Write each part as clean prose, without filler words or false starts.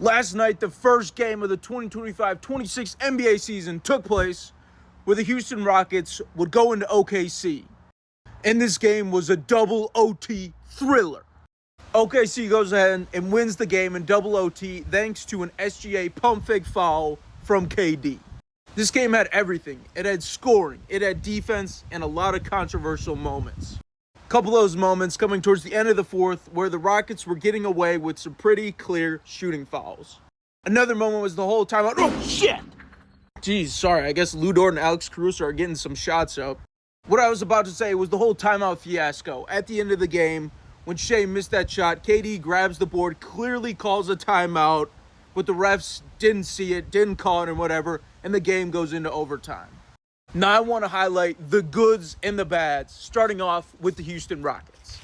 Last night, the first game of the 2025-26 NBA season took place where the Houston Rockets would go into OKC. And this game was a double OT thriller. OKC goes ahead and wins the game in double OT thanks to an SGA pump fake foul from KD. This game had everything. It had scoring, it had defense, and a lot of controversial moments. A couple of those moments coming towards the end of the fourth where the Rockets were getting away with some pretty clear shooting fouls. Another moment was the whole timeout. Oh, shit! Jeez, sorry, I guess Lou Dort and Alex Caruso are getting some shots up. What I was about to say was the whole timeout fiasco. At the end of the game, when Shea missed that shot, KD grabs the board, clearly calls a timeout, but the refs didn't see it, didn't call it, and whatever, and the game goes into overtime. Now I want to highlight the goods and the bads, starting off with the Houston Rockets.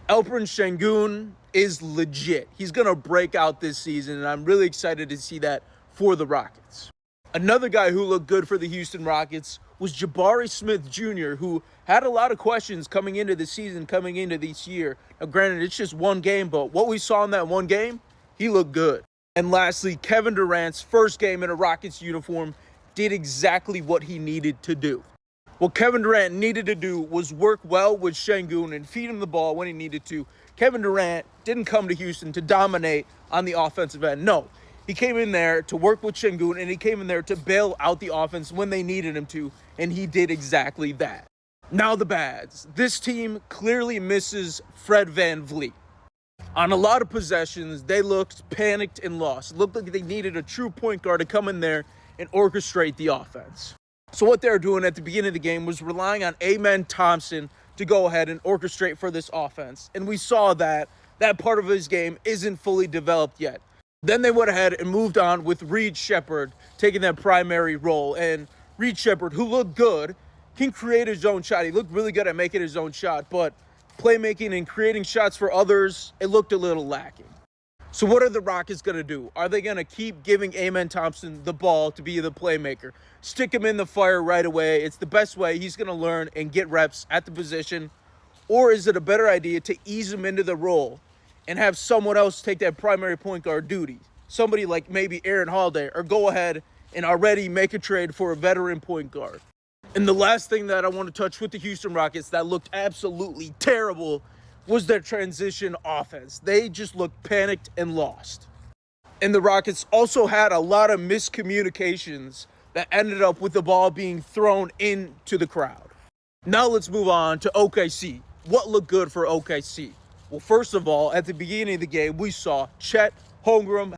Alperen Sengun is legit. He's going to break out this season, and I'm really excited to see that for the Rockets. Another guy who looked good for the Houston Rockets was Jabari Smith Jr., who had a lot of questions coming into the season, coming into this year. Now, granted, it's just one game, but what we saw in that one game, he looked good. And lastly, Kevin Durant's first game in a Rockets uniform did exactly what he needed to do. What Kevin Durant needed to do was work well with Sengun and feed him the ball when he needed to. Kevin Durant didn't come to Houston to dominate on the offensive end. No, he came in there to work with Sengun, and he came in there to bail out the offense when they needed him to, and he did exactly that. Now the bads. This team clearly misses Fred VanVleet. On a lot of possessions, they looked panicked and lost. It looked like they needed a true point guard to come in there and orchestrate the offense. So what they were doing at the beginning of the game was relying on Amen Thompson to go ahead and orchestrate for this offense. And we saw that part of his game isn't fully developed yet. Then they went ahead and moved on with Reed Sheppard taking that primary role. And Reed Sheppard, who looked good, can create his own shot. He looked really good at making his own shot, but playmaking and creating shots for others, it looked a little lacking. So what are the Rockets going to do? Are they going to keep giving Amen Thompson the ball to be the playmaker? Stick him in the fire right away. It's the best way he's going to learn and get reps at the position. Or is it a better idea to ease him into the role and have someone else take that primary point guard duty? Somebody like maybe Aaron Holiday, or go ahead and already make a trade for a veteran point guard. And the last thing that I want to touch with the Houston Rockets that looked absolutely terrible was their transition offense. They just looked panicked and lost. And the Rockets also had a lot of miscommunications that ended up with the ball being thrown into the crowd. Now let's move on to OKC. What looked good for OKC? Well, first of all, at the beginning of the game, we saw Chet Holmgren